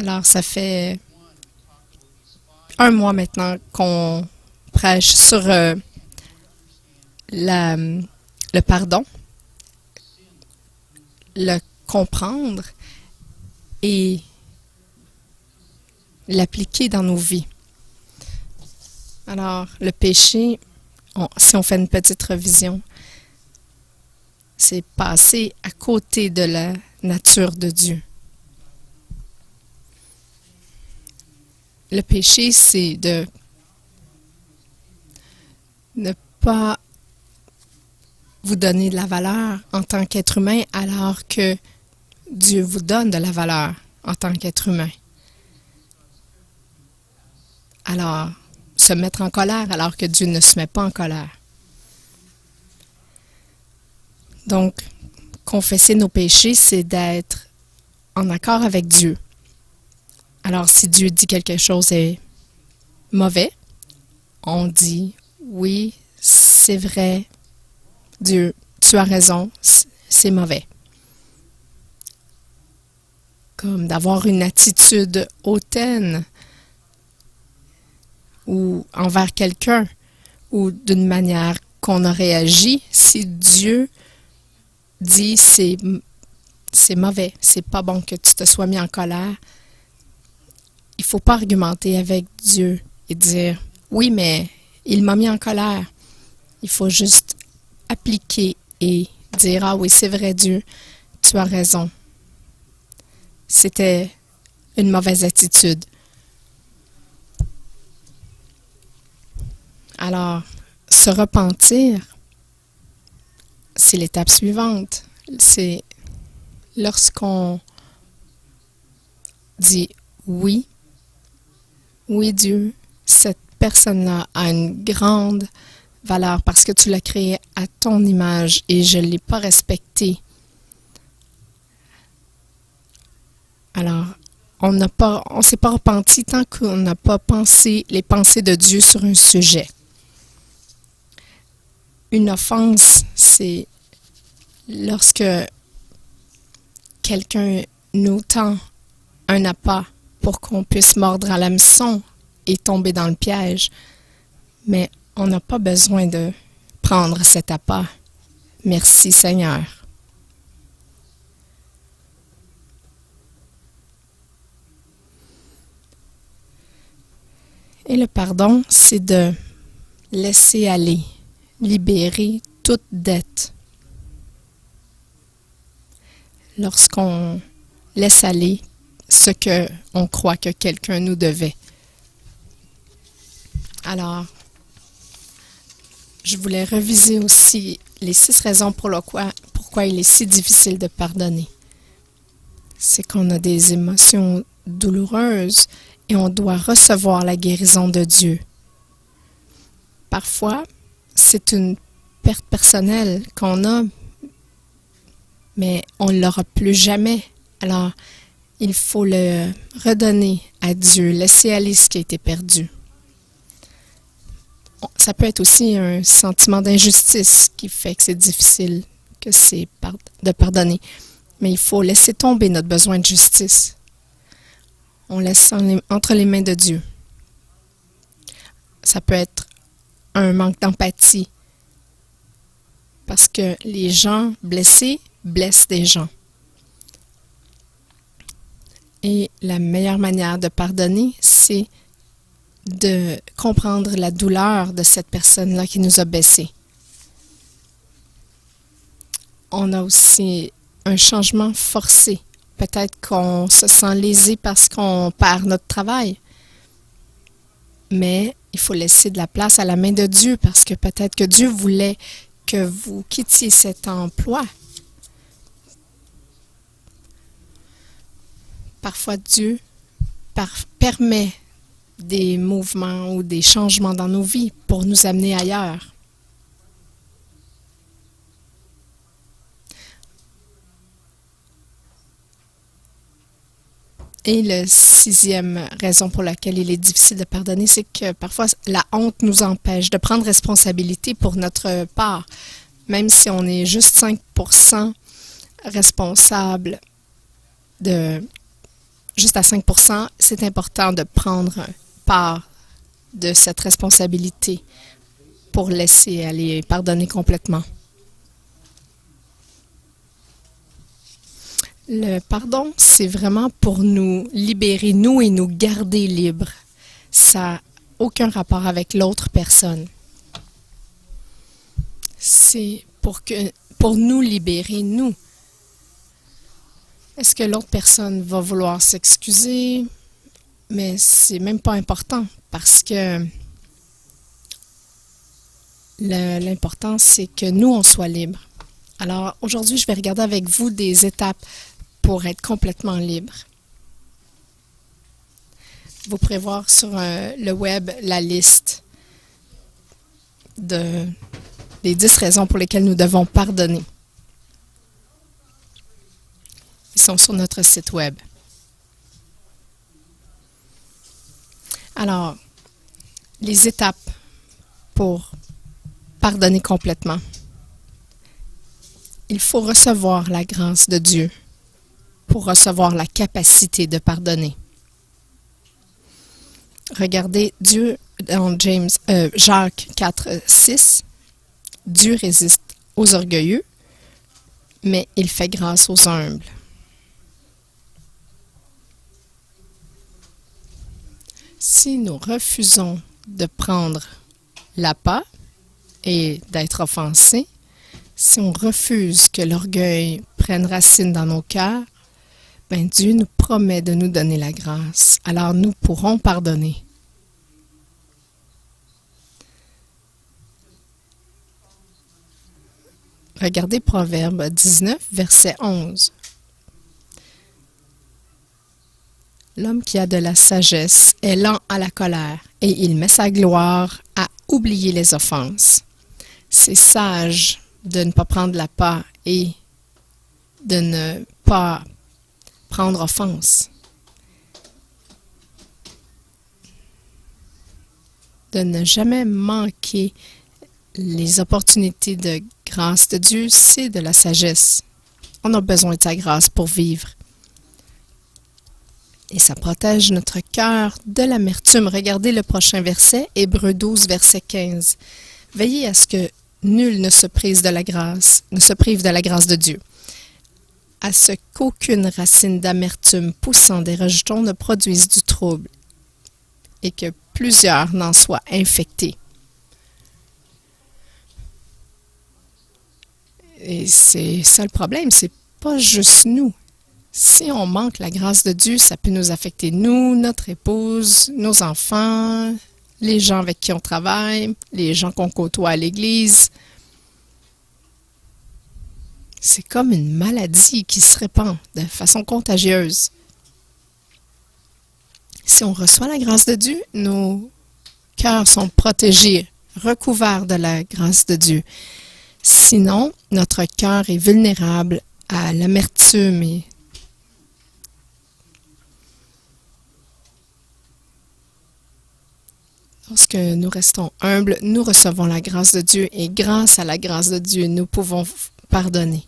Alors, ça fait un mois maintenant qu'on prêche sur le pardon, le comprendre et l'appliquer dans nos vies. Alors, le péché, si on fait une petite revision, c'est passer à côté de la nature de Dieu. Le péché, c'est de ne pas vous donner de la valeur en tant qu'être humain alors que Dieu vous donne de la valeur en tant qu'être humain. Alors, se mettre en colère alors que Dieu ne se met pas en colère. Donc, confesser nos péchés, c'est d'être en accord avec Dieu. Alors, si Dieu dit quelque chose est mauvais, on dit « Oui, c'est vrai, Dieu, tu as raison, c'est mauvais. » Comme d'avoir une attitude hautaine ou envers quelqu'un ou d'une manière qu'on aurait agi si Dieu dit c'est mauvais, c'est pas bon que tu te sois mis en colère. Il faut pas argumenter avec Dieu et dire oui, mais il m'a mis en colère. Il faut juste appliquer et dire ah oui, c'est vrai Dieu, tu as raison. C'était une mauvaise attitude. Alors, se repentir, c'est l'étape suivante. C'est lorsqu'on dit oui, oui Dieu, cette personne-là a une grande valeur parce que tu l'as créée à ton image et je ne l'ai pas respectée. Alors, on ne s'est pas repenti tant qu'on n'a pas pensé les pensées de Dieu sur un sujet. Une offense, c'est lorsque quelqu'un nous tend un appât pour qu'on puisse mordre à l'hameçon et tomber dans le piège. Mais on n'a pas besoin de prendre cet appât. Merci Seigneur. Et le pardon, c'est de laisser aller, libérer toute dette. Lorsqu'on laisse aller ce qu'on croit que quelqu'un nous devait. Alors, je voulais reviser aussi les 6 raisons pourquoi il est si difficile de pardonner. C'est qu'on a des émotions douloureuses et on doit recevoir la guérison de Dieu. Parfois, c'est une perte personnelle qu'on a, mais on ne l'aura plus jamais. Alors, il faut le redonner à Dieu, laisser aller ce qui a été perdu. Ça peut être aussi un sentiment d'injustice qui fait que c'est difficile de pardonner. Mais il faut laisser tomber notre besoin de justice. On laisse entre les mains de Dieu. Ça peut être un manque d'empathie. Parce que les gens blessés blessent des gens. Et la meilleure manière de pardonner, c'est de comprendre la douleur de cette personne-là qui nous a blessés. On a aussi un changement forcé. Peut-être qu'on se sent lésé parce qu'on perd notre travail. Mais il faut laisser de la place à la main de Dieu parce que peut-être que Dieu voulait que vous quittiez cet emploi. Parfois, Dieu permet des mouvements ou des changements dans nos vies pour nous amener ailleurs. Et la 6e raison pour laquelle il est difficile de pardonner, c'est que parfois la honte nous empêche de prendre responsabilité pour notre part. Même si on est juste 5% responsable de juste à 5%, c'est important de prendre part de cette responsabilité pour laisser aller, pardonner complètement. Le pardon, c'est vraiment pour nous libérer, nous, et nous garder libres. Ça n'a aucun rapport avec l'autre personne. C'est pour nous libérer, nous. Est-ce que l'autre personne va vouloir s'excuser? Mais c'est même pas important parce que l'important, c'est que nous, on soit libres. Alors, aujourd'hui, je vais regarder avec vous des étapes pour être complètement libre. Vous pourrez voir sur le web la liste des 10 raisons pour lesquelles nous devons pardonner. Ils sont sur notre site web. Alors, les étapes pour pardonner complètement. Il faut recevoir la grâce de Dieu pour recevoir la capacité de pardonner. Regardez Dieu dans Jacques 4, 6. Dieu résiste aux orgueilleux, mais il fait grâce aux humbles. Si nous refusons de prendre l'appât et d'être offensés, si on refuse que l'orgueil prenne racine dans nos cœurs, ben Dieu nous promet de nous donner la grâce. Alors nous pourrons pardonner. Regardez Proverbe 19, verset 11. L'homme qui a de la sagesse est lent à la colère et il met sa gloire à oublier les offenses. C'est sage de ne pas prendre l'appât et de ne pas prendre offense. De ne jamais manquer les opportunités de grâce de Dieu, c'est de la sagesse. On a besoin de sa grâce pour vivre. Et ça protège notre cœur de l'amertume. Regardez le prochain verset, Hébreux 12, verset 15. Veillez à ce que nul ne se prive de la grâce de Dieu. À ce qu'aucune racine d'amertume poussant des rejetons ne produise du trouble et que plusieurs n'en soient infectés. Et c'est ça le problème, c'est pas juste nous. Si on manque la grâce de Dieu, ça peut nous affecter nous, notre épouse, nos enfants, les gens avec qui on travaille, les gens qu'on côtoie à l'église. C'est comme une maladie qui se répand de façon contagieuse. Si on reçoit la grâce de Dieu, nos cœurs sont protégés, recouverts de la grâce de Dieu. Sinon, notre cœur est vulnérable à l'amertume et lorsque nous restons humbles, nous recevons la grâce de Dieu et grâce à la grâce de Dieu, nous pouvons pardonner.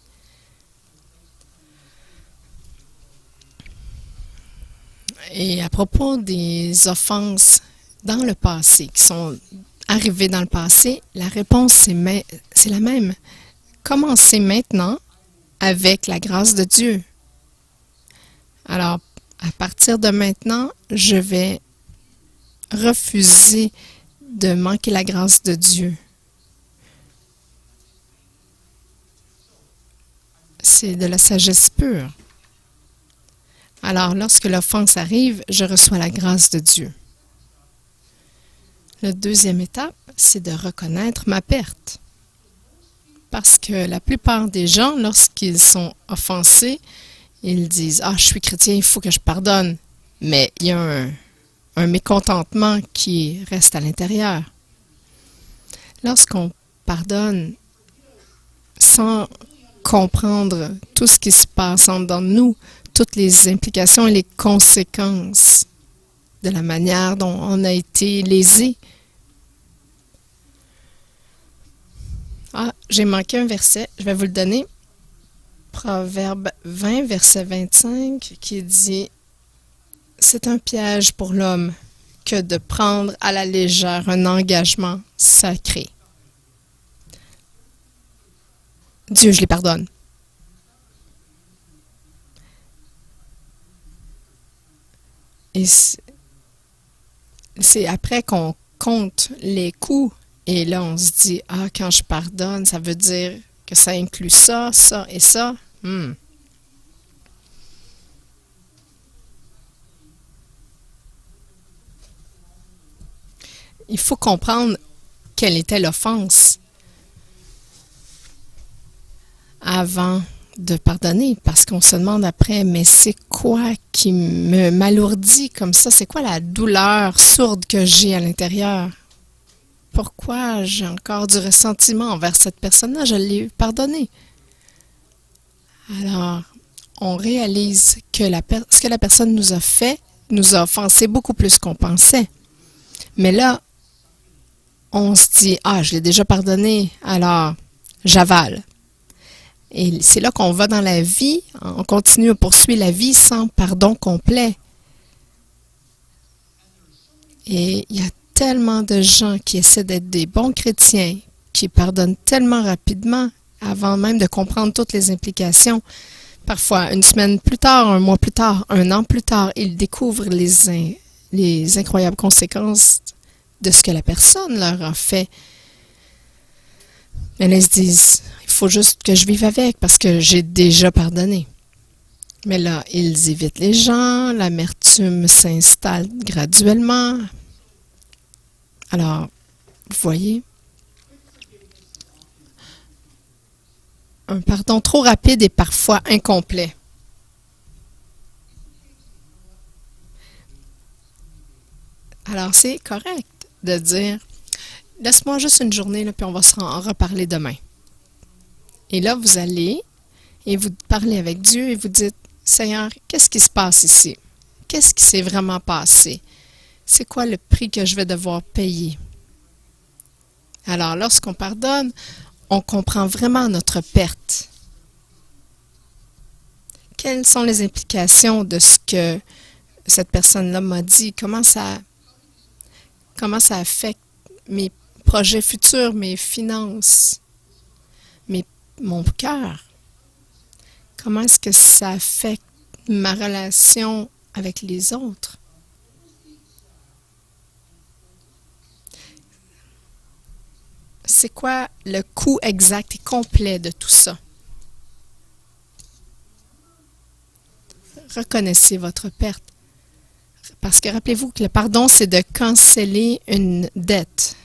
Et à propos des offenses dans le passé, qui sont arrivées dans le passé, la réponse c'est la même. Commencez maintenant avec la grâce de Dieu. Alors, à partir de maintenant, je vais refuser de manquer la grâce de Dieu. C'est de la sagesse pure. Alors, lorsque l'offense arrive, je reçois la grâce de Dieu. La deuxième étape, c'est de reconnaître ma perte. Parce que la plupart des gens, lorsqu'ils sont offensés, ils disent « Ah, je suis chrétien, il faut que je pardonne. » Mais il y a un mécontentement qui reste à l'intérieur. Lorsqu'on pardonne sans comprendre tout ce qui se passe en dedans de nous, toutes les implications et les conséquences de la manière dont on a été lésé. Ah, j'ai manqué un verset, je vais vous le donner. Proverbe 20, verset 25, qui dit C'est un piège pour l'homme que de prendre à la légère un engagement sacré. Dieu, je les pardonne. Et c'est après qu'on compte les coups et là on se dit, ah, quand je pardonne, ça veut dire que ça inclut ça, ça et ça. Il faut comprendre quelle était l'offense avant de pardonner, parce qu'on se demande après, mais c'est quoi qui m'alourdit comme ça? C'est quoi la douleur sourde que j'ai à l'intérieur? Pourquoi j'ai encore du ressentiment envers cette personne-là? Je l'ai pardonné. Alors, on réalise que ce que la personne nous a fait nous a offensé beaucoup plus qu'on pensait. Mais là, on se dit, ah, je l'ai déjà pardonné, alors j'avale. Et c'est là qu'on va dans la vie, on continue à poursuivre la vie sans pardon complet. Et il y a tellement de gens qui essaient d'être des bons chrétiens, qui pardonnent tellement rapidement, avant même de comprendre toutes les implications. Parfois, une semaine plus tard, un mois plus tard, un an plus tard, ils découvrent les incroyables conséquences de ce que la personne leur a fait. Mais là, ils se disent, il faut juste que je vive avec parce que j'ai déjà pardonné. Mais là, ils évitent les gens, l'amertume s'installe graduellement. Alors, vous voyez, un pardon trop rapide est parfois incomplet. Alors, c'est correct de dire, laisse-moi juste une journée, là, puis on va en reparler demain. Et là, vous allez et vous parlez avec Dieu et vous dites, Seigneur, qu'est-ce qui se passe ici? Qu'est-ce qui s'est vraiment passé? C'est quoi le prix que je vais devoir payer? Alors, lorsqu'on pardonne, on comprend vraiment notre perte. Quelles sont les implications de ce que cette personne-là m'a dit? Comment ça affecte mes projets futurs, mes finances, mon cœur? Comment est-ce que ça affecte ma relation avec les autres? C'est quoi le coût exact et complet de tout ça? Reconnaissez votre perte. Parce que rappelez-vous que le pardon, c'est de canceller une dette.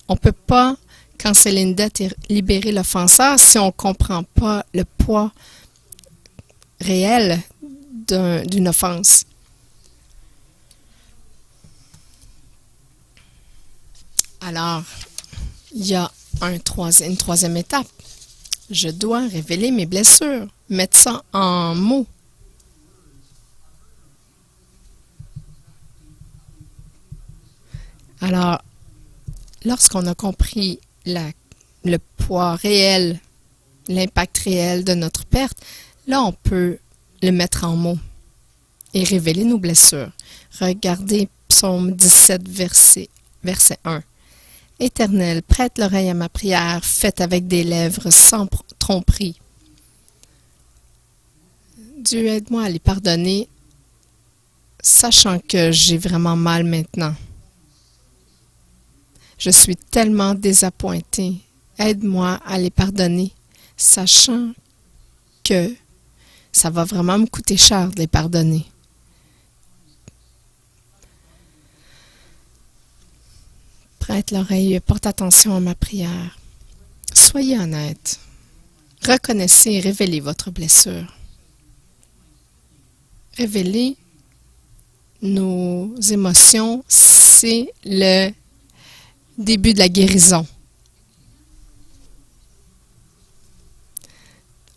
On ne peut pas canceller une dette et libérer l'offenseur si on ne comprend pas le poids réel d'une offense. Alors, il y a une troisième étape. Je dois révéler mes blessures, mettre ça en mots. Alors, lorsqu'on a compris le poids réel, l'impact réel de notre perte, là, on peut le mettre en mots et révéler nos blessures. Regardez Psaume 17, verset 1. Éternel, prête l'oreille à ma prière, faite avec des lèvres sans tromperie. Dieu, aide-moi à les pardonner, sachant que j'ai vraiment mal maintenant. Je suis tellement désappointée. Aide-moi à les pardonner, sachant que ça va vraiment me coûter cher de les pardonner. Prête l'oreille, porte attention à ma prière. Soyez honnête. Reconnaissez et révélez votre blessure. Révéler nos émotions, c'est le début de la guérison.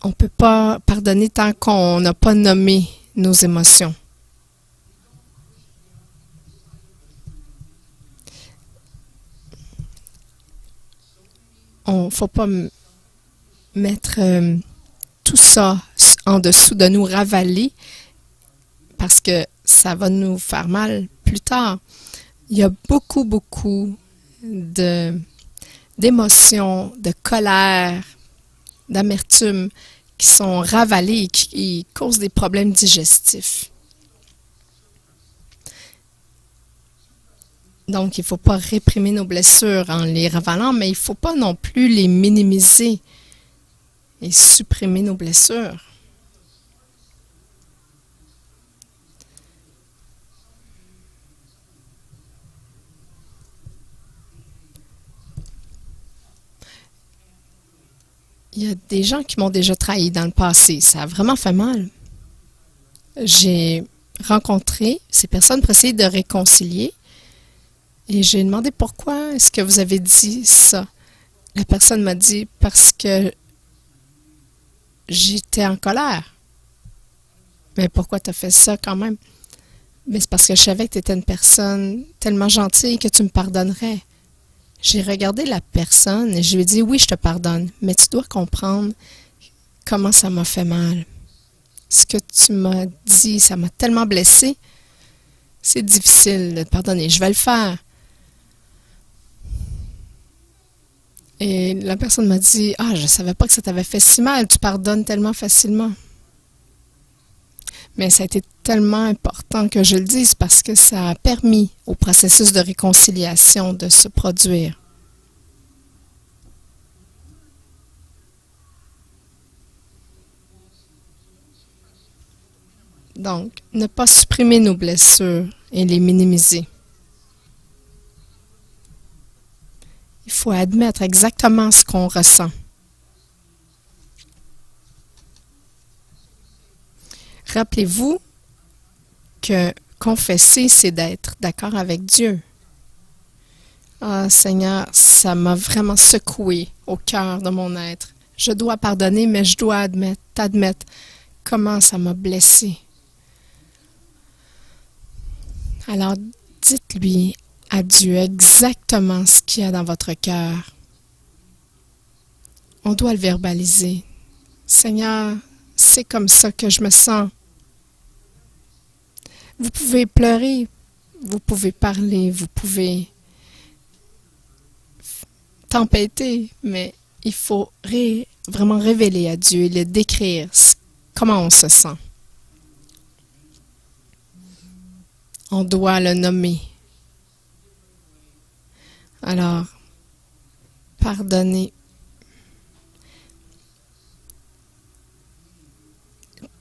On ne peut pas pardonner tant qu'on n'a pas nommé nos émotions. Il ne faut pas mettre tout ça en dessous de nous, ravaler, parce que ça va nous faire mal plus tard. Il y a beaucoup, beaucoup d'émotions, de colère, d'amertume qui sont ravalées et qui causent des problèmes digestifs. Donc, il ne faut pas réprimer nos blessures en les ravalant, mais il ne faut pas non plus les minimiser et supprimer nos blessures. Il y a des gens qui m'ont déjà trahi dans le passé. Ça a vraiment fait mal. J'ai rencontré ces personnes pour essayer de réconcilier et j'ai demandé pourquoi est-ce que vous avez dit ça. La personne m'a dit parce que j'étais en colère. Mais pourquoi tu as fait ça quand même? Mais c'est parce que je savais que tu étais une personne tellement gentille que tu me pardonnerais. J'ai regardé la personne et je lui ai dit, oui, je te pardonne, mais tu dois comprendre comment ça m'a fait mal. Ce que tu m'as dit, ça m'a tellement blessée. C'est difficile de te pardonner. Je vais le faire. Et la personne m'a dit, ah, je ne savais pas que ça t'avait fait si mal. Tu pardonnes tellement facilement. Mais ça a été tellement important que je le dise parce que ça a permis au processus de réconciliation de se produire. Donc, ne pas supprimer nos blessures et les minimiser. Il faut admettre exactement ce qu'on ressent. Rappelez-vous que confesser, c'est d'être d'accord avec Dieu. Ah, Seigneur, ça m'a vraiment secoué au cœur de mon être. Je dois pardonner, mais je dois t'admettre comment ça m'a blessé. Alors, dites-lui à Dieu exactement ce qu'il y a dans votre cœur. On doit le verbaliser. Seigneur, c'est comme ça que je me sens. Vous pouvez pleurer, vous pouvez parler, vous pouvez tempêter, mais il faut vraiment révéler à Dieu et le décrire comment on se sent. On doit le nommer. Alors, pardonnez.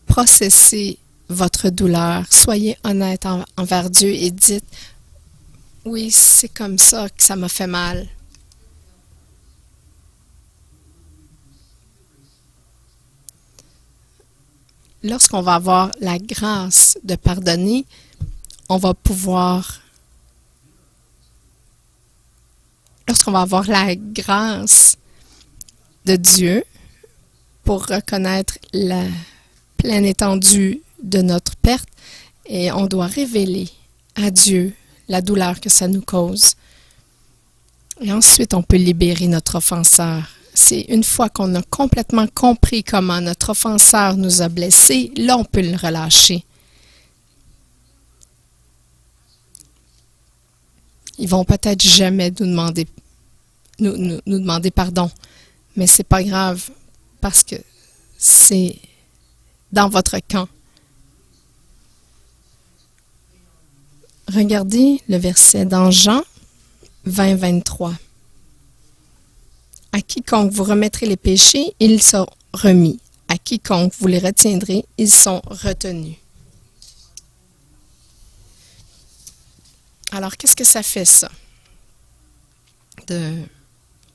Processez votre douleur. Soyez honnête envers Dieu et dites, oui, c'est comme ça que ça m'a fait mal. Lorsqu'on va avoir la grâce de pardonner, on va pouvoir, lorsqu'on va avoir la grâce de Dieu pour reconnaître la pleine étendue de notre perte, et on doit révéler à Dieu la douleur que ça nous cause. Et ensuite, on peut libérer notre offenseur. C'est une fois qu'on a complètement compris comment notre offenseur nous a blessés, là, on peut le relâcher. Ils vont peut-être jamais nous demander pardon, mais c'est pas grave parce que c'est dans votre camp. Regardez le verset dans Jean 20, 23. À quiconque vous remettrez les péchés, ils sont remis. À quiconque vous les retiendrez, ils sont retenus. Alors, qu'est-ce que ça fait, ça? De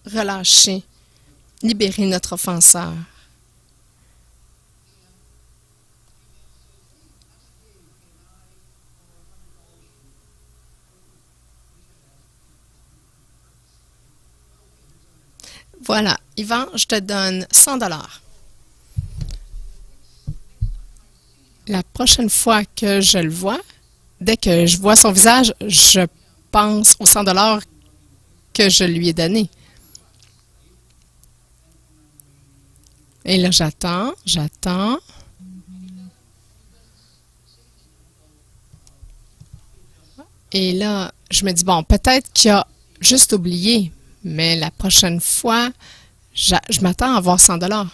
relâcher, libérer notre offenseur. Voilà, Yvan, je te donne 100 $. La prochaine fois que je le vois, dès que je vois son visage, je pense aux 100 $ que je lui ai donnés. Et là, j'attends. Et là, je me dis, bon, peut-être qu'il a juste oublié, mais la prochaine fois, je m'attends à avoir 100 $.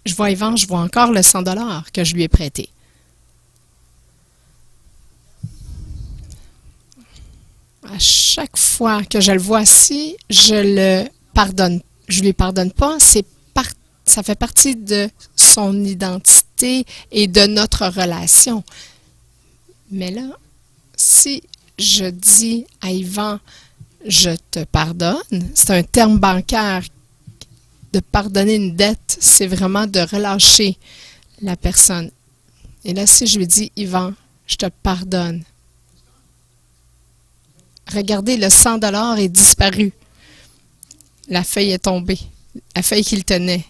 Je vois Yvan, je vois encore le 100 $ que je lui ai prêté. À chaque fois que je le vois, si je lui pardonne pas, ça fait partie de son identité et de notre relation. Mais là, si je dis à Yvan, je te pardonne, c'est un terme bancaire. De pardonner une dette, c'est vraiment de relâcher la personne. Et là, si je lui dis, Yvan, je te pardonne. Regardez, le 100 $ est disparu. La feuille est tombée. La feuille qu'il tenait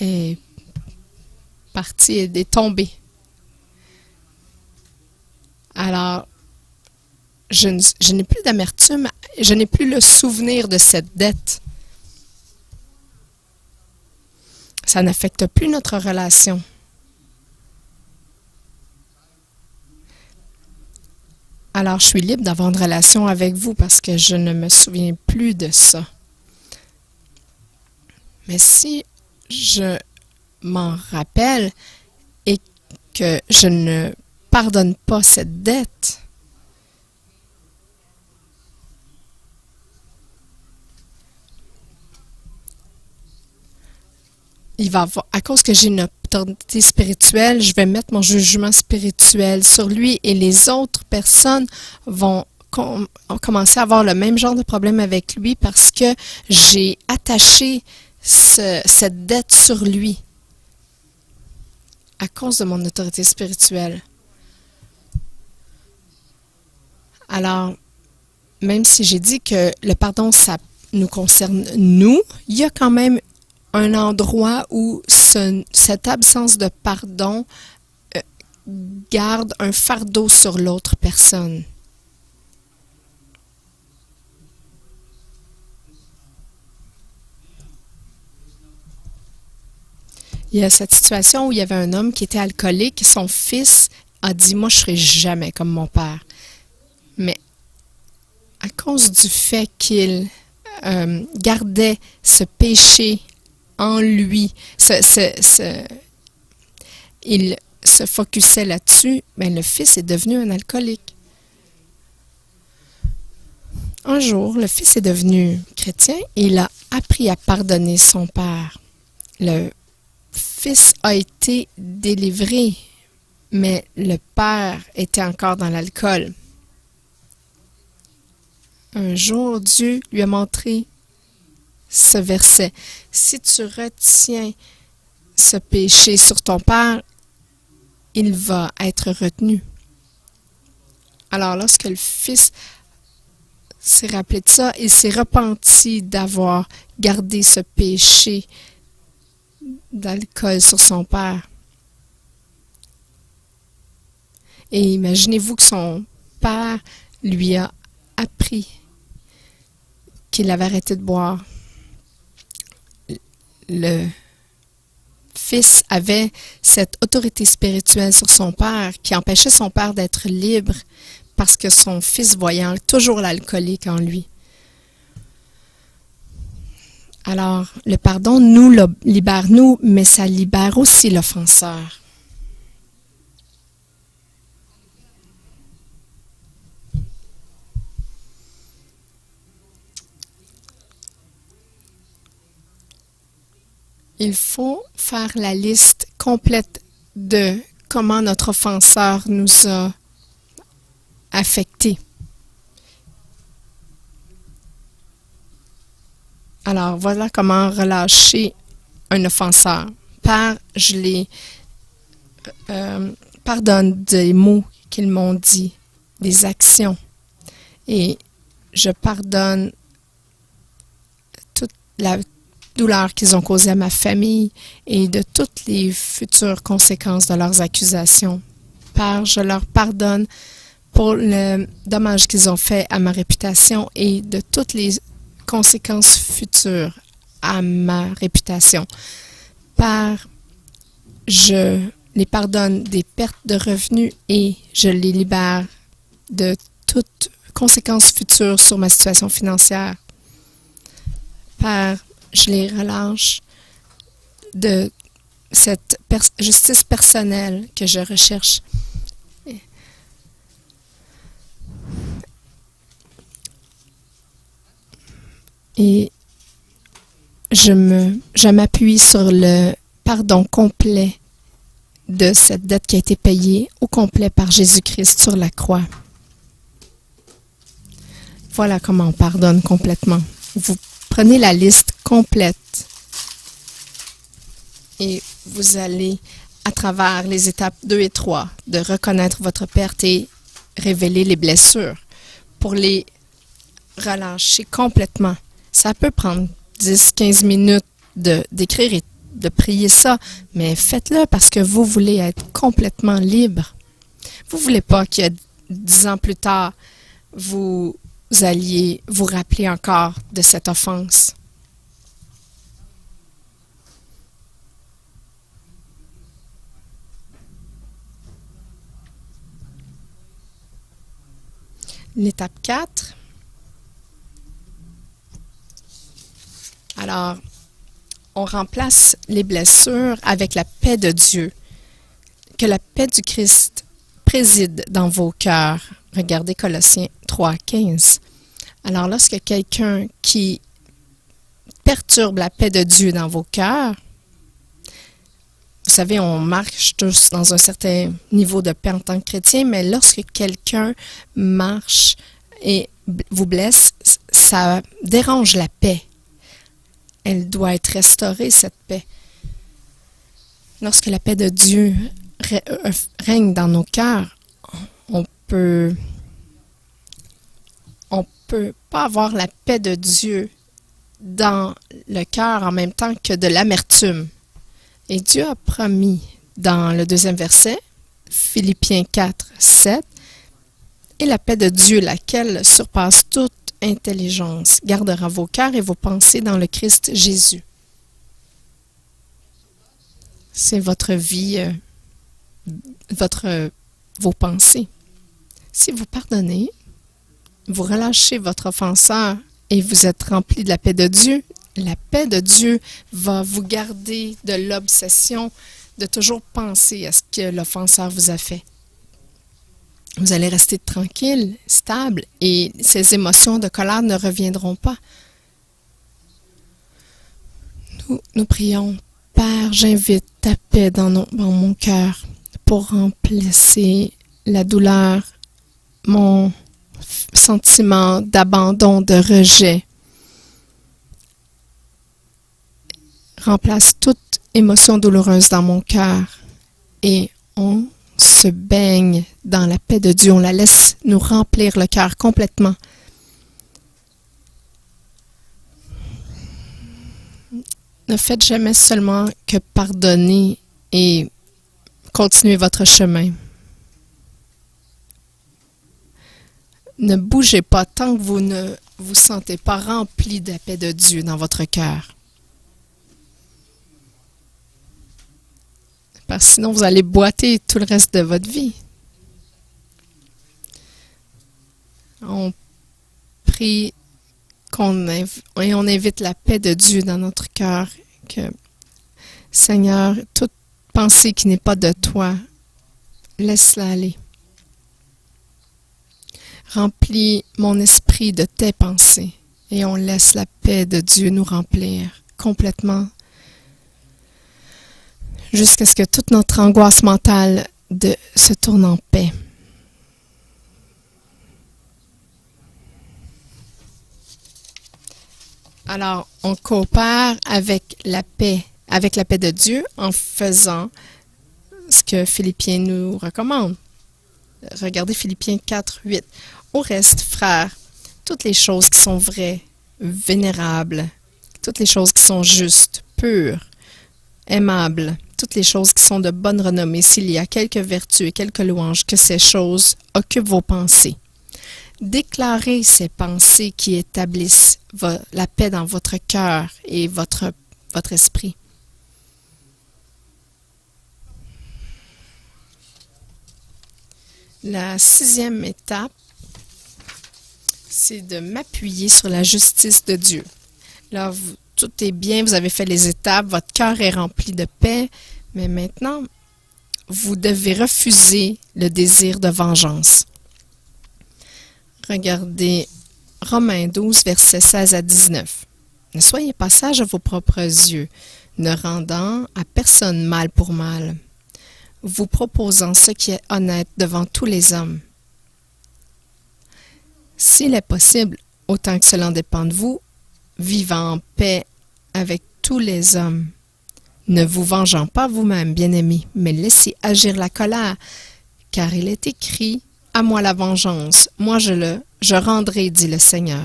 est partie, est tombée. Alors, je n'ai plus d'amertume, je n'ai plus le souvenir de cette dette. Ça n'affecte plus notre relation. Alors, je suis libre d'avoir une relation avec vous parce que je ne me souviens plus de ça. Mais si je m'en rappelle et que je ne pardonne pas cette dette, il va avoir, à cause que j'ai une autorité spirituelle, je vais mettre mon jugement spirituel sur lui et les autres personnes vont commencer à avoir le même genre de problème avec lui parce que j'ai attaché cette dette sur lui à cause de mon autorité spirituelle. Alors, même si j'ai dit que le pardon, ça nous concerne nous, il y a quand même un endroit où cette absence de pardon garde un fardeau sur l'autre personne. Il y a cette situation où il y avait un homme qui était alcoolique, son fils a dit « Moi, je ne serai jamais comme mon père ». Mais à cause du fait qu'il gardait ce péché en lui, il se focusait là-dessus, mais le fils est devenu un alcoolique. Un jour, le fils est devenu chrétien et il a appris à pardonner son père. Le fils a été délivré, mais le père était encore dans l'alcool. Un jour, Dieu lui a montré ce verset. Si tu retiens ce péché sur ton père, il va être retenu. Alors, lorsque le fils s'est rappelé de ça, il s'est repenti d'avoir gardé ce péché d'alcool sur son père. Et imaginez-vous que son père lui a appris qu'il avait arrêté de boire. Le fils avait cette autorité spirituelle sur son père qui empêchait son père d'être libre parce que son fils voyait toujours l'alcoolique en lui. Alors, le pardon nous libère nous, mais ça libère aussi l'offenseur. Il faut faire la liste complète de comment notre offenseur nous a affectés. Alors, voilà comment relâcher un offenseur. Père, je les pardonne des mots qu'ils m'ont dit, des actions. Et je pardonne toute la douleur qu'ils ont causée à ma famille et de toutes les futures conséquences de leurs accusations. Père, je leur pardonne pour le dommage qu'ils ont fait à ma réputation et de toutes les conséquences futures à ma réputation. Père, je les pardonne des pertes de revenus et je les libère de toute conséquences futures sur ma situation financière. Père, je les relâche de cette justice personnelle que je recherche. Et je m'appuie sur le pardon complet de cette dette qui a été payée au complet par Jésus-Christ sur la croix. Voilà comment on pardonne complètement. Vous prenez la liste complète et vous allez à travers les étapes 2 et 3 de reconnaître votre perte et révéler les blessures pour les relâcher complètement. Ça peut prendre 10-15 minutes d'écrire et de prier ça, mais faites-le parce que vous voulez être complètement libre. Vous ne voulez pas qu'il y a 10 ans plus tard, vous alliez vous rappeler encore de cette offense. L'étape 4. Alors, on remplace les blessures avec la paix de Dieu. Que la paix du Christ préside dans vos cœurs. Regardez Colossiens 3:15. Alors, lorsque quelqu'un qui perturbe la paix de Dieu dans vos cœurs, vous savez, on marche tous dans un certain niveau de paix en tant que chrétien, mais lorsque quelqu'un marche et vous blesse, ça dérange la paix. Elle doit être restaurée, cette paix. Lorsque la paix de Dieu règne dans nos cœurs, on peut pas avoir la paix de Dieu dans le cœur en même temps que de l'amertume. Et Dieu a promis dans le 2e verset, Philippiens 4:7, et la paix de Dieu, laquelle surpasse toute intelligence, gardera vos cœurs et vos pensées dans le Christ Jésus. C'est votre vie, vos pensées. Si vous pardonnez, vous relâchez votre offenseur et vous êtes rempli de la paix de Dieu, la paix de Dieu va vous garder de l'obsession de toujours penser à ce que l'offenseur vous a fait. Vous allez rester tranquille, stable, et ces émotions de colère ne reviendront pas. Nous prions, Père, j'invite ta paix dans mon cœur pour remplacer la douleur, mon sentiment d'abandon, de rejet. Remplace toute émotion douloureuse dans mon cœur et on se baigne dans la paix de Dieu. On la laisse nous remplir le cœur complètement. Ne faites jamais seulement que pardonner et continuer votre chemin. Ne bougez pas tant que vous ne vous sentez pas rempli de la paix de Dieu dans votre cœur. Parce que sinon, vous allez boiter tout le reste de votre vie. On prie et on invite la paix de Dieu dans notre cœur. Que, Seigneur, toute pensée qui n'est pas de toi, laisse-la aller. Remplis mon esprit de tes pensées et on laisse la paix de Dieu nous remplir complètement jusqu'à ce que toute notre angoisse mentale se tourne en paix. Alors, on coopère avec la paix de Dieu en faisant ce que Philippiens nous recommande. Regardez Philippiens 4:8. Au reste, frères, toutes les choses qui sont vraies, vénérables, toutes les choses qui sont justes, pures, aimables, toutes les choses qui sont de bonne renommée, s'il y a quelques vertus et quelques louanges, que ces choses occupent vos pensées. Déclarez ces pensées qui établissent la paix dans votre cœur et votre esprit. La 6e étape, c'est de m'appuyer sur la justice de Dieu. Là, tout est bien, vous avez fait les étapes, votre cœur est rempli de paix, mais maintenant, vous devez refuser le désir de vengeance. Regardez Romains 12, versets 16 à 19. Ne soyez pas sages à vos propres yeux, ne rendant à personne mal pour mal, vous proposant ce qui est honnête devant tous les hommes. S'il est possible, autant que cela dépend de vous, vivant en paix avec tous les hommes. Ne vous vengeant pas vous-même, bien-aimés, mais laissez agir la colère, car il est écrit « À moi la vengeance, moi je rendrai, dit le Seigneur. »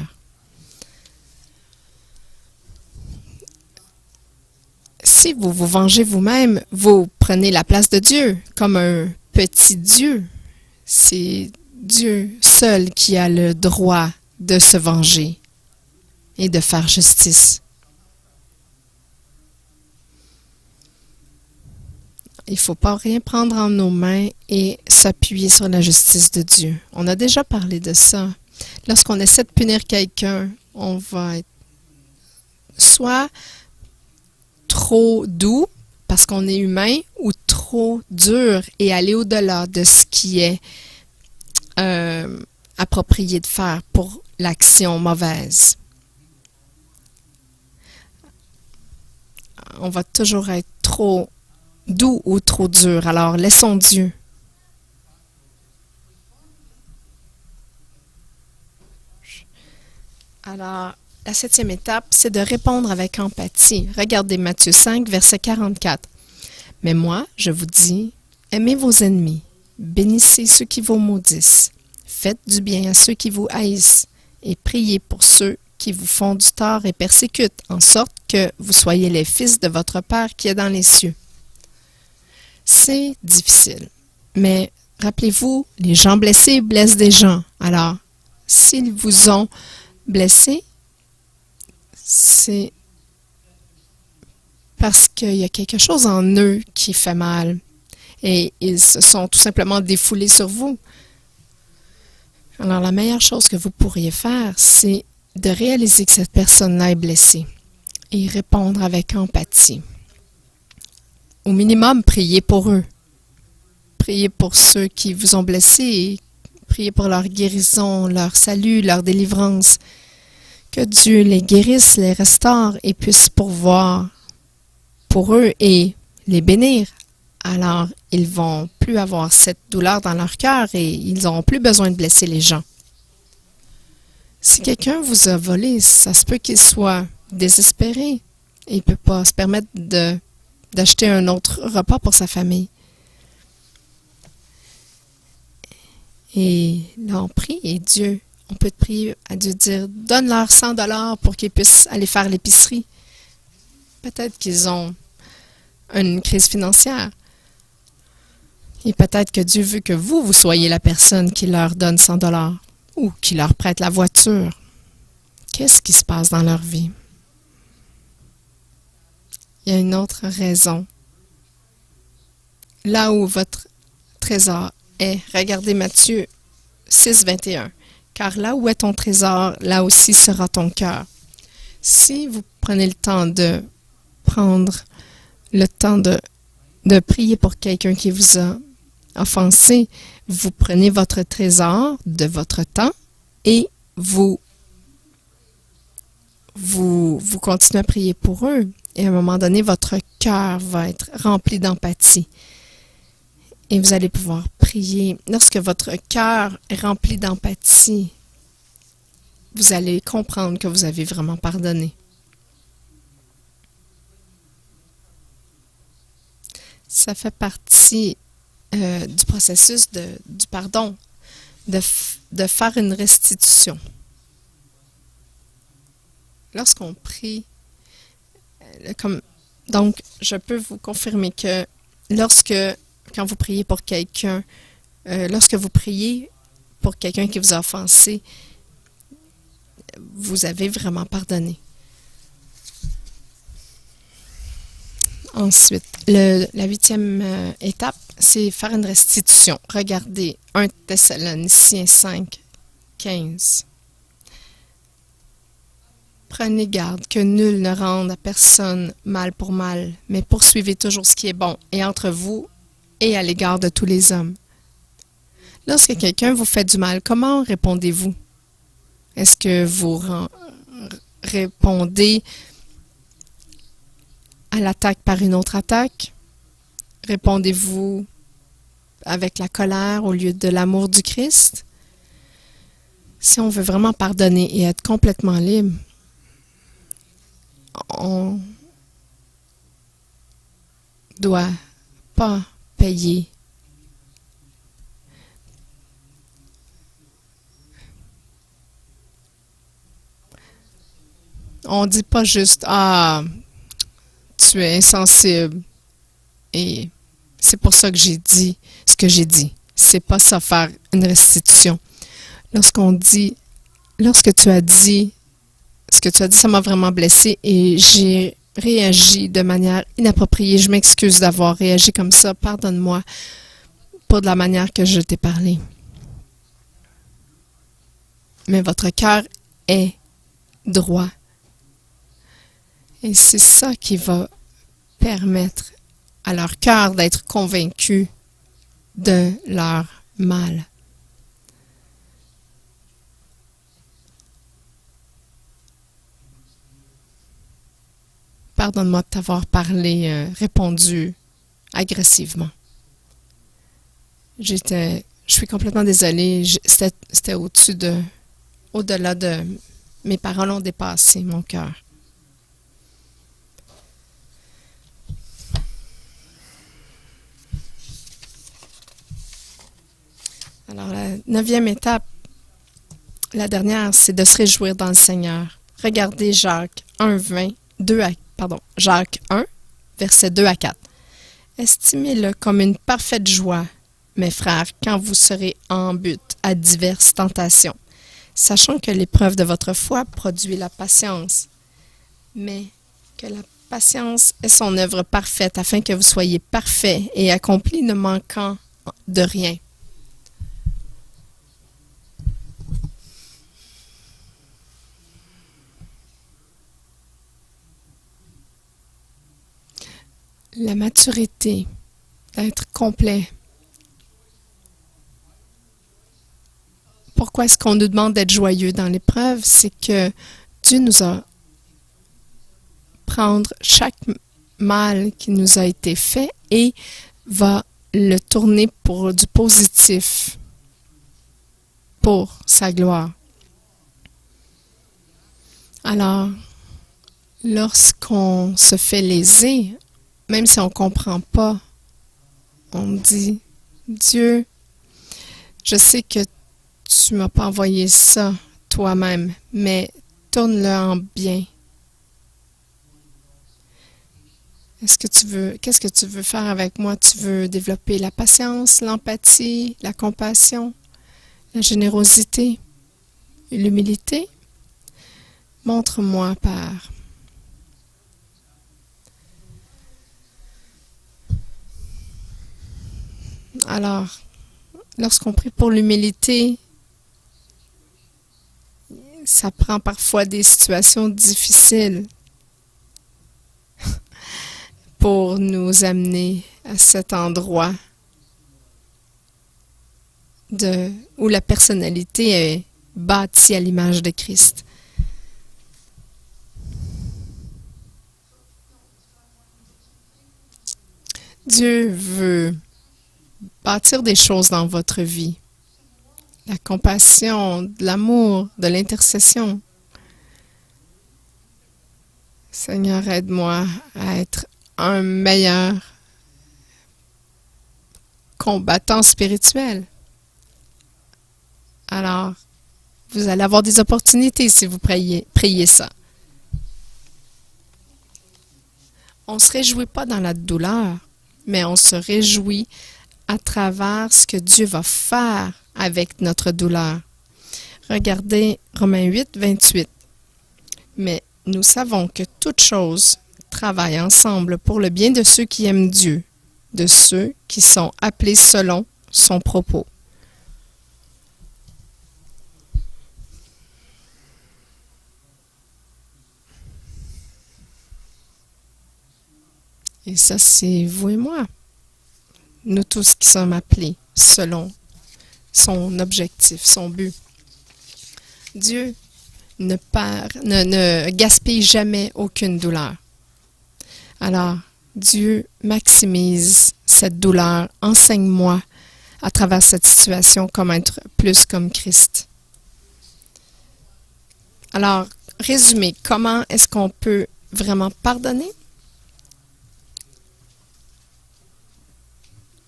Si vous vous vengez vous-même, vous prenez la place de Dieu comme un petit Dieu. C'est Dieu seul qui a le droit de se venger et de faire justice. Il ne faut pas rien prendre en nos mains et s'appuyer sur la justice de Dieu. On a déjà parlé de ça. Lorsqu'on essaie de punir quelqu'un, on va être soit trop doux parce qu'on est humain ou trop dur et aller au-delà de ce qui est approprié de faire pour l'action mauvaise. On va toujours être trop doux ou trop dur. Alors, laissons Dieu. Alors, la 7e étape, c'est de répondre avec empathie. Regardez Matthieu 5, verset 44. « Mais moi, je vous dis, aimez vos ennemis, bénissez ceux qui vous maudissent, faites du bien à ceux qui vous haïssent, et priez pour ceux qui vous font du tort et persécutent, en sorte que vous soyez les fils de votre Père qui est dans les cieux. » C'est difficile, mais rappelez-vous, les gens blessés blessent des gens. Alors, s'ils vous ont blessé, c'est parce qu'il y a quelque chose en eux qui fait mal et ils se sont tout simplement défoulés sur vous. Alors, la meilleure chose que vous pourriez faire, c'est de réaliser que cette personne-là est blessée et répondre avec empathie. Au minimum, priez pour eux. Priez pour ceux qui vous ont blessés et priez pour leur guérison, leur salut, leur délivrance. Que Dieu les guérisse, les restaure et puisse pourvoir pour eux et les bénir. Alors, ils vont plus avoir cette douleur dans leur cœur et ils n'auront plus besoin de blesser les gens. Si quelqu'un vous a volé, ça se peut qu'il soit désespéré et il ne peut pas se permettre d'acheter un autre repas pour sa famille. Et là, on prie et Dieu, on peut prier à Dieu, dire, donne-leur 100 $ pour qu'ils puissent aller faire l'épicerie. Peut-être qu'ils ont une crise financière. Et peut-être que Dieu veut que vous soyez la personne qui leur donne 100 $ ou qui leur prête la voiture. Qu'est-ce qui se passe dans leur vie? Il y a une autre raison. Là où votre trésor est, regardez Matthieu 6, 21. Car là où est ton trésor, là aussi sera ton cœur. Si vous prenez le temps de prier pour quelqu'un qui vous a offensé, vous prenez votre trésor de votre temps et vous continuez à prier pour eux. Et à un moment donné, votre cœur va être rempli d'empathie. Et vous allez pouvoir prier. Lorsque votre cœur est rempli d'empathie, vous allez comprendre que vous avez vraiment pardonné. Ça fait partie du processus du pardon, de faire une restitution. Lorsqu'on prie, donc je peux vous confirmer que quand vous priez pour quelqu'un, lorsque vous priez pour quelqu'un qui vous a offensé, vous avez vraiment pardonné. Ensuite, la 8e étape, c'est faire une restitution. Regardez 1 Thessaloniciens 5, 15. Prenez garde que nul ne rende à personne mal pour mal, mais poursuivez toujours ce qui est bon, et entre vous et à l'égard de tous les hommes. Lorsque quelqu'un vous fait du mal, comment répondez-vous? Est-ce que vous répondez à l'attaque par une autre attaque? Répondez-vous avec la colère au lieu de l'amour du Christ? Si on veut vraiment pardonner et être complètement libre, on doit pas payer. On dit pas juste ah, tu es insensible et c'est pour ça que j'ai dit ce que j'ai dit. C'est pas ça faire une restitution. Lorsque tu as dit ce que tu as dit, ça m'a vraiment blessé et j'ai réagi de manière inappropriée. Je m'excuse d'avoir réagi comme ça. Pardonne-moi pour de la manière que je t'ai parlé. Mais votre cœur est droit. Et c'est ça qui va permettre à leur cœur d'être convaincus de leur mal. Pardonne-moi de t'avoir répondu agressivement. Je suis complètement désolée. C'était au-delà de mes paroles ont dépassé mon cœur. Alors, la 9e étape, la dernière, c'est de se réjouir dans le Seigneur. Regardez Jacques 1, Jacques 1, versets 2 à 4. Estimez-le comme une parfaite joie, mes frères, quand vous serez en butte à diverses tentations, sachant que l'épreuve de votre foi produit la patience, mais que la patience est son œuvre parfaite, afin que vous soyez parfaits et accomplis, ne manquant de rien. La maturité, d'être complet. Pourquoi est-ce qu'on nous demande d'être joyeux dans l'épreuve? C'est que Dieu nous a prendre chaque mal qui nous a été fait et va le tourner pour du positif, pour sa gloire. Alors, lorsqu'on se fait léser, même si on ne comprend pas, on dit, Dieu, je sais que tu ne m'as pas envoyé ça toi-même, mais tourne-le en bien. Qu'est-ce que tu veux faire avec moi? Tu veux développer la patience, l'empathie, la compassion, la générosité, l'humilité? Montre-moi, Père. Alors, lorsqu'on prie pour l'humilité, ça prend parfois des situations difficiles pour nous amener à cet endroit où la personnalité est bâtie à l'image de Christ. Dieu veut bâtir des choses dans votre vie. La compassion, de l'amour, de l'intercession. Seigneur, aide-moi à être un meilleur combattant spirituel. Alors, vous allez avoir des opportunités si vous priez ça. On ne se réjouit pas dans la douleur, mais on se réjouit à travers ce que Dieu va faire avec notre douleur. Regardez Romains 8, 28. Mais nous savons que toute chose travaillent ensemble pour le bien de ceux qui aiment Dieu, de ceux qui sont appelés selon son propos. Et ça, c'est vous et moi. Nous tous qui sommes appelés selon son objectif, son but. Dieu ne gaspille jamais aucune douleur. Alors, Dieu maximise cette douleur. Enseigne-moi à travers cette situation comment être plus comme Christ. Alors, résumé, comment est-ce qu'on peut vraiment pardonner?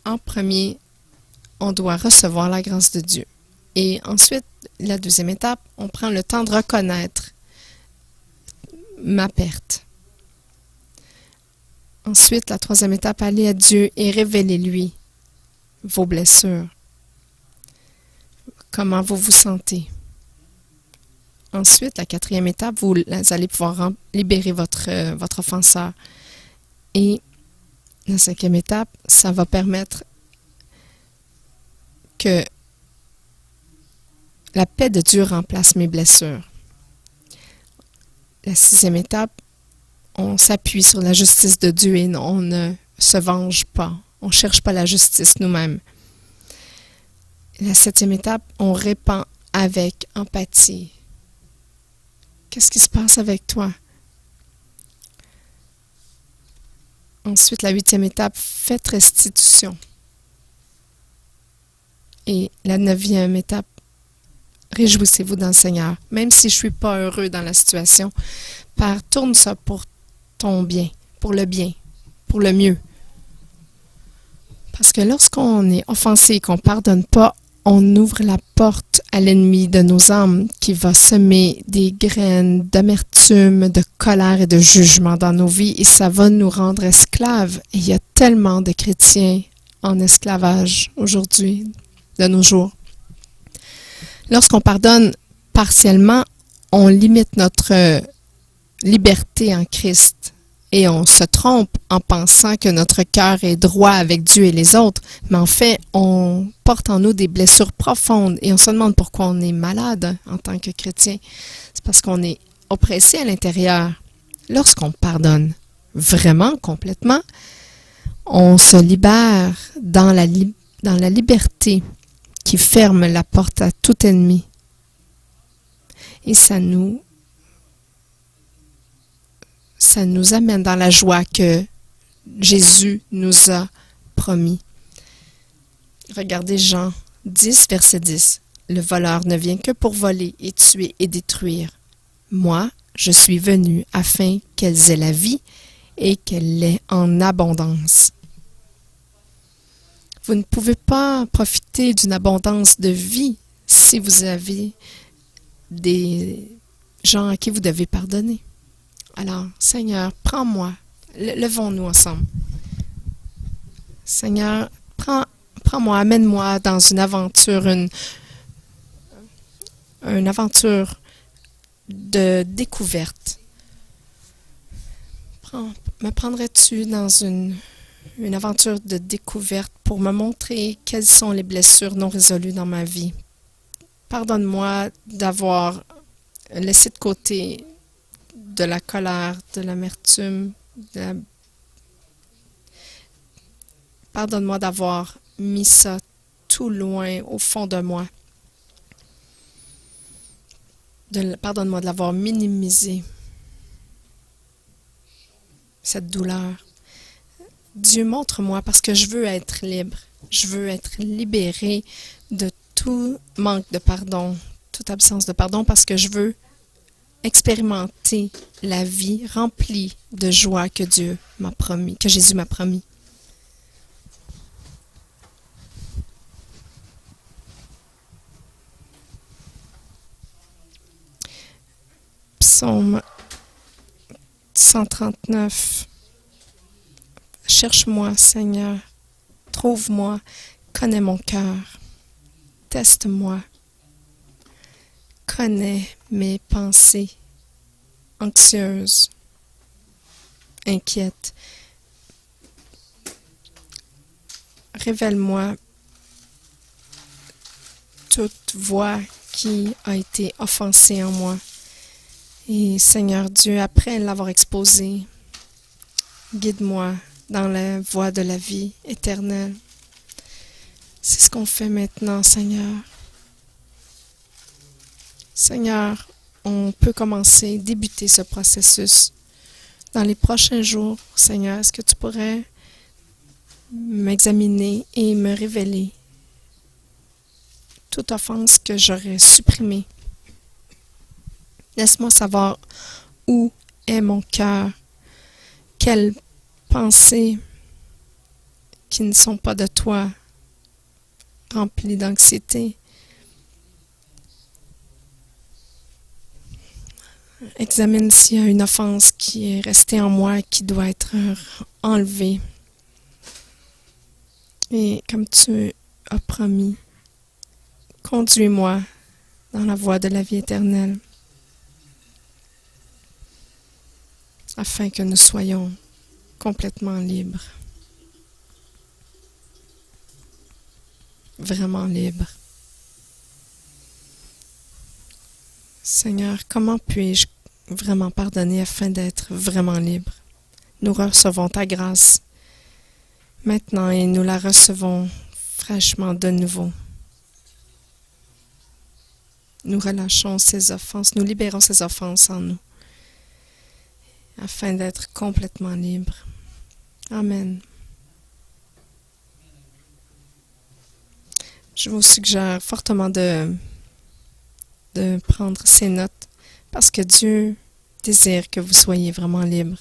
En premier, on doit recevoir la grâce de Dieu. Et ensuite, la deuxième étape, on prend le temps de reconnaître ma perte. Ensuite, la troisième étape, allez à Dieu et révélez-lui vos blessures. Comment vous vous sentez. Ensuite, la quatrième étape, vous allez pouvoir libérer votre offenseur. Et la cinquième étape, ça va permettre que la paix de Dieu remplace mes blessures. La sixième étape, on s'appuie sur la justice de Dieu et on ne se venge pas. On ne cherche pas la justice nous-mêmes. La septième étape, on répond avec empathie. Qu'est-ce qui se passe avec toi? Ensuite, la huitième étape, faites restitution. Et la neuvième étape, réjouissez-vous dans le Seigneur. Même si je ne suis pas heureux dans la situation, tourne ça pour ton bien, pour le mieux. Parce que lorsqu'on est offensé et qu'on ne pardonne pas, on ouvre la porte à l'ennemi de nos âmes qui va semer des graines d'amertume, de colère et de jugement dans nos vies et ça va nous rendre esclaves. Et il y a tellement de chrétiens en esclavage aujourd'hui, de nos jours. Lorsqu'on pardonne partiellement, on limite notre liberté en Christ. Et on se trompe en pensant que notre cœur est droit avec Dieu et les autres. Mais en fait, on porte en nous des blessures profondes et on se demande pourquoi on est malade en tant que chrétien. C'est parce qu'on est oppressé à l'intérieur. Lorsqu'on pardonne vraiment, complètement, on se libère dans la liberté qui ferme la porte à tout ennemi. Et ça nous amène dans la joie que Jésus nous a promis. Regardez Jean 10, verset 10. Le voleur ne vient que pour voler et tuer et détruire. Moi, je suis venu afin qu'elles aient la vie et qu'elle l'ait en abondance. Vous ne pouvez pas profiter d'une abondance de vie si vous avez des gens à qui vous devez pardonner. Alors, Seigneur, prends-moi. Levons-nous ensemble. Seigneur, prends-moi, amène-moi dans une aventure, une aventure de découverte. Me prendrais-tu dans une aventure de découverte pour me montrer quelles sont les blessures non résolues dans ma vie? Pardonne-moi d'avoir laissé de côté de la colère, de l'amertume. Pardonne-moi d'avoir mis ça tout loin au fond de moi. Pardonne-moi de l'avoir minimisé, cette douleur. Dieu, montre-moi parce que je veux être libre. Je veux être libéré de tout manque de pardon, toute absence de pardon parce que je veux expérimenter la vie remplie de joie que Dieu m'a promis, que Jésus m'a promis. Psaume 139. Cherche-moi, Seigneur, trouve-moi, connais mon cœur, teste-moi, connais mes pensées anxieuses, inquiète. Révèle-moi toute voix qui a été offensée en moi. Et Seigneur Dieu, après l'avoir exposée, guide-moi dans la voie de la vie éternelle. C'est ce qu'on fait maintenant, Seigneur. Seigneur, on peut débuter ce processus. Dans les prochains jours, Seigneur, est-ce que tu pourrais m'examiner et me révéler toute offense que j'aurais supprimée? Laisse-moi savoir où est mon cœur, quelles pensées qui ne sont pas de toi, remplies d'anxiété. Examine s'il y a une offense qui est restée en moi et qui doit être enlevée. Et comme tu as promis, conduis-moi dans la voie de la vie éternelle, afin que nous soyons complètement libres, vraiment libres. Seigneur, comment puis-je vraiment pardonner afin d'être vraiment libre? Nous recevons ta grâce maintenant et nous la recevons fraîchement de nouveau. Nous relâchons ces offenses, nous libérons ces offenses en nous, afin d'être complètement libres. Amen. Je vous suggère fortement de prendre ces notes parce que Dieu désire que vous soyez vraiment libres.